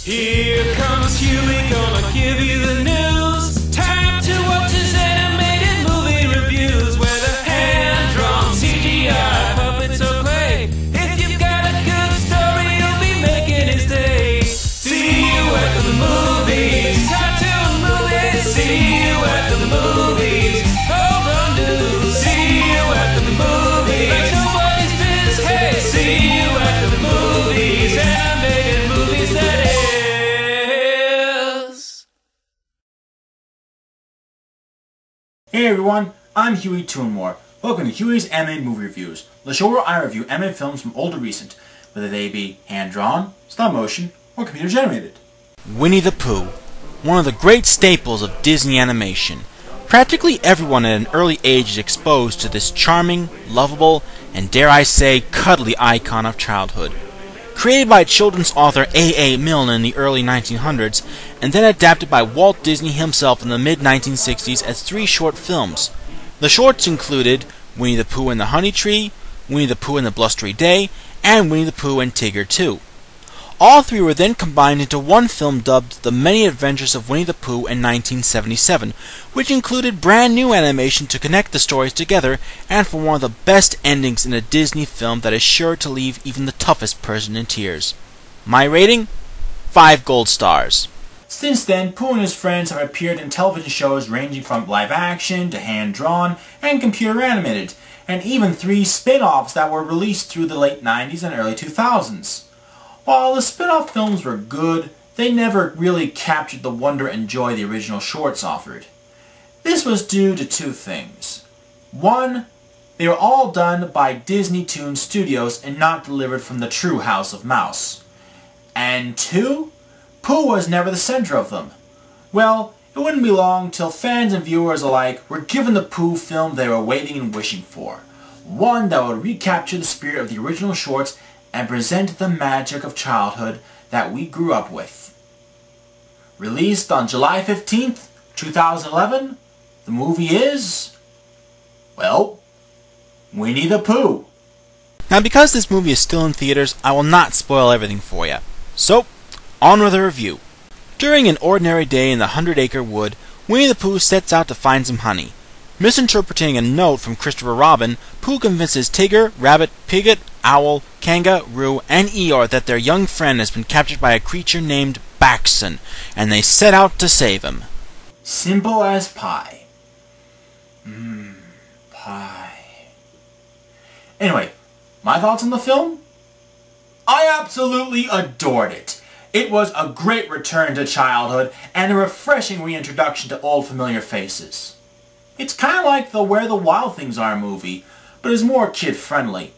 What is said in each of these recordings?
Here comes Huey, gonna give you the news. Time to watch his animated movie reviews, whether hand-drawn, CGI, puppets or clay. If you've got a good story, you'll be making his day. See you at the movies, cartoon movies. See you at the movies, home run news. See you at the movies, like nobody's business. Hey, see you at the movies, animated movies that is. Hey everyone, I'm Huey Toonmore. Welcome to Huey's Animated Movie Reviews, the show where I review animated films from old to recent, whether they be hand-drawn, stop-motion, or computer-generated. Winnie the Pooh, one of the great staples of Disney animation. Practically everyone at an early age is exposed to this charming, lovable, and dare I say, cuddly icon of childhood. Created by children's author A.A. Milne in the early 1900s, and then adapted by Walt Disney himself in the mid-1960s as 3 short films. The shorts included Winnie the Pooh and the Honey Tree, Winnie the Pooh and the Blustery Day, and Winnie the Pooh and Tigger 2. All 3 were then combined into one film dubbed The Many Adventures of Winnie the Pooh in 1977, which included brand new animation to connect the stories together and for one of the best endings in a Disney film that is sure to leave even the toughest person in tears. My rating? 5 gold stars. Since then, Pooh and his friends have appeared in television shows ranging from live-action to hand-drawn and computer-animated, and even 3 spin-offs that were released through the late 90s and early 2000s. While the spin-off films were good, they never really captured the wonder and joy the original shorts offered. This was due to 2 things. 1, they were all done by Disney Toon Studios and not delivered from the true House of Mouse. And 2, Pooh was never the center of them. Well, it wouldn't be long till fans and viewers alike were given the Pooh film they were waiting and wishing for. One that would recapture the spirit of the original shorts and present the magic of childhood that we grew up with. Released on July 15th, 2011, the movie is, well, Winnie the Pooh. Now because this movie is still in theaters, I will not spoil everything for you. So, on with the review. During an ordinary day in the 100-acre wood, Winnie the Pooh sets out to find some honey. Misinterpreting a note from Christopher Robin, Pooh convinces Tigger, Rabbit, Piglet, Owl, Kanga, Roo, and Eeyore that their young friend has been captured by a creature named Baxon, and they set out to save him. Simple as pie. Pie. Anyway, my thoughts on the film? I absolutely adored it. It was a great return to childhood and a refreshing reintroduction to old familiar faces. It's kind of like the Where the Wild Things Are movie, but is more kid-friendly.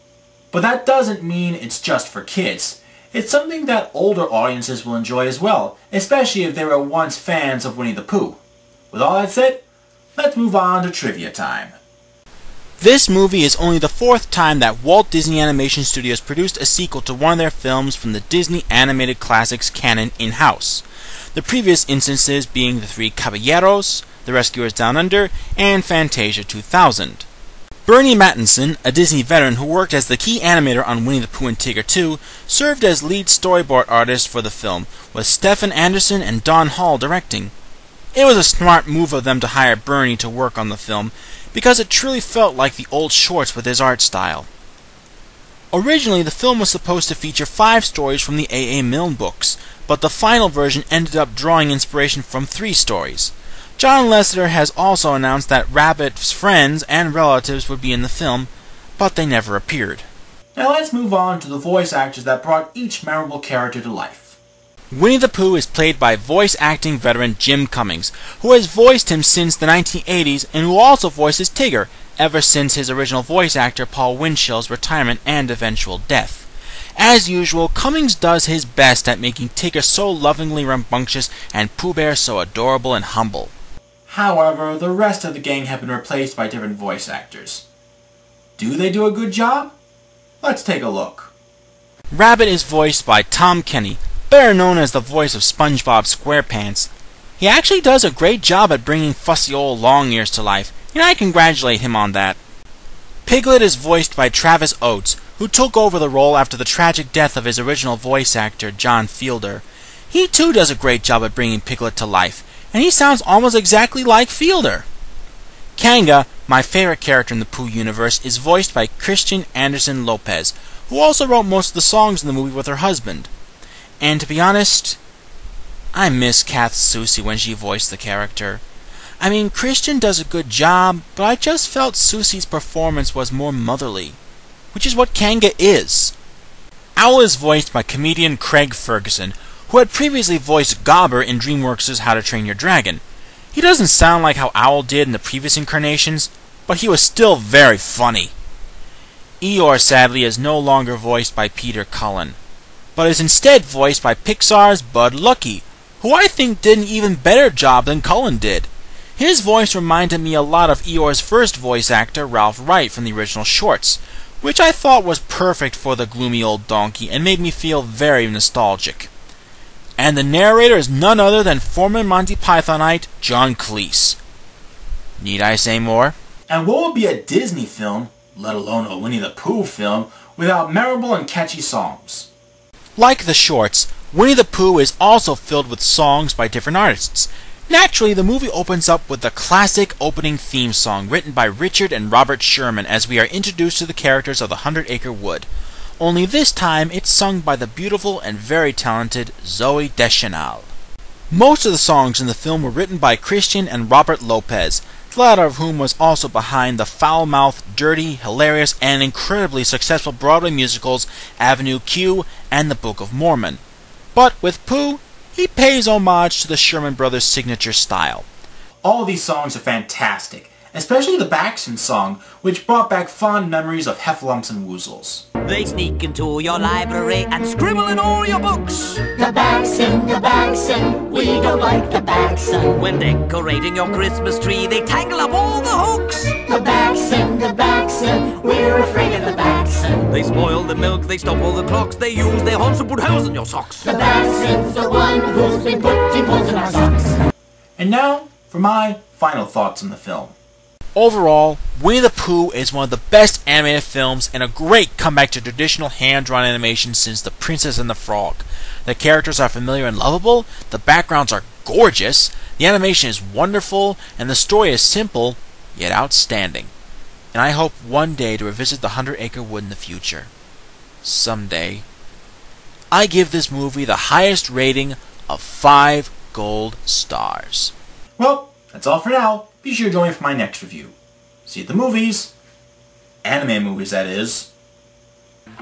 But that doesn't mean it's just for kids. It's something that older audiences will enjoy as well, especially if they were once fans of Winnie the Pooh. With all that said, let's move on to trivia time. This movie is only the 4th time that Walt Disney Animation Studios produced a sequel to one of their films from the Disney Animated Classics canon in-house. The previous instances being The Three Caballeros, The Rescuers Down Under, and Fantasia 2000. Bernie Mattinson, a Disney veteran who worked as the key animator on Winnie the Pooh and Tigger 2, served as lead storyboard artist for the film, with Stefan Anderson and Don Hall directing. It was a smart move of them to hire Bernie to work on the film, because it truly felt like the old shorts with his art style. Originally, the film was supposed to feature 5 stories from the A.A. Milne books, but the final version ended up drawing inspiration from 3 stories. John Lasseter has also announced that Rabbit's friends and relatives would be in the film, but they never appeared. Now let's move on to the voice actors that brought each memorable character to life. Winnie the Pooh is played by voice acting veteran Jim Cummings, who has voiced him since the 1980s and who also voices Tigger ever since his original voice actor Paul Winchell's retirement and eventual death. As usual, Cummings does his best at making Tigger so lovingly rambunctious and Pooh Bear so adorable and humble. However, the rest of the gang have been replaced by different voice actors. Do they do a good job? Let's take a look. Rabbit is voiced by Tom Kenny, better known as the voice of SpongeBob SquarePants. He actually does a great job at bringing fussy old Longears to life, and I congratulate him on that. Piglet is voiced by Travis Oates, who took over the role after the tragic death of his original voice actor, John Fielder. He too does a great job at bringing Piglet to life, and he sounds almost exactly like Fielder. Kanga, my favorite character in the Pooh universe, is voiced by Christian Anderson Lopez, who also wrote most of the songs in the movie with her husband. And to be honest, I miss Kath Soucie when she voiced the character. I mean, Christian does a good job, but I just felt Sousie's performance was more motherly, which is what Kanga is. Owl is voiced by comedian Craig Ferguson, who had previously voiced Gobber in DreamWorks' How to Train Your Dragon. He doesn't sound like how Owl did in the previous incarnations, but he was still very funny. Eeyore, sadly, is no longer voiced by Peter Cullen, but is instead voiced by Pixar's Bud Luckey, who I think did an even better job than Cullen did. His voice reminded me a lot of Eeyore's first voice actor, Ralph Wright, from the original shorts, which I thought was perfect for the gloomy old donkey and made me feel very nostalgic. And the narrator is none other than former Monty Pythonite John Cleese. Need I say more? And what would be a Disney film, let alone a Winnie the Pooh film, without memorable and catchy songs? Like the shorts, Winnie the Pooh is also filled with songs by different artists. Naturally, the movie opens up with the classic opening theme song written by Richard and Robert Sherman as we are introduced to the characters of the 100-Acre Wood. Only this time, it's sung by the beautiful and very talented Zooey Deschanel. Most of the songs in the film were written by Christian and Robert Lopez, the latter of whom was also behind the foul-mouthed, dirty, hilarious, and incredibly successful Broadway musicals Avenue Q and The Book of Mormon. But with Pooh, he pays homage to the Sherman Brothers' signature style. All of these songs are fantastic, especially the Baxton song, which brought back fond memories of Heffalumps and Woozles. They sneak into your library and scribble in all your books. The Baxton, we don't like the Baxton. When decorating your Christmas tree, they tangle up all the hooks. The Baxton, we're afraid of the Baxton. They spoil the milk, they stop all the clocks, they use their horns to put holes in your socks. The Baxton's the one who's been putting holes in our socks. And now, for my final thoughts on the film. Overall, Winnie the Pooh is one of the best animated films and a great comeback to traditional hand-drawn animation since The Princess and the Frog. The characters are familiar and lovable, the backgrounds are gorgeous, the animation is wonderful, and the story is simple, yet outstanding. And I hope one day to revisit the 100-Acre Wood in the future. Someday. I give this movie the highest rating of 5 gold stars. Well, that's all for now. Be sure to join me for my next review. See you at the movies. Anime movies, that is.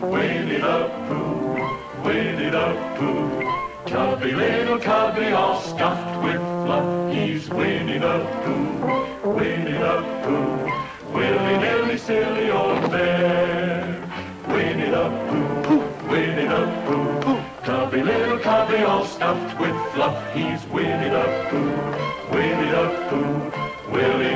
Winnie the Pooh, Winnie the Pooh, chubby little cubby all stuffed with fluff. He's Winnie the Pooh, Winnie the Pooh, willy-nilly silly old bear. Winnie the Pooh, Winnie the Pooh, chubby little cubby all stuffed with fluff. He's Winnie the Pooh, Winnie the Pooh, Willie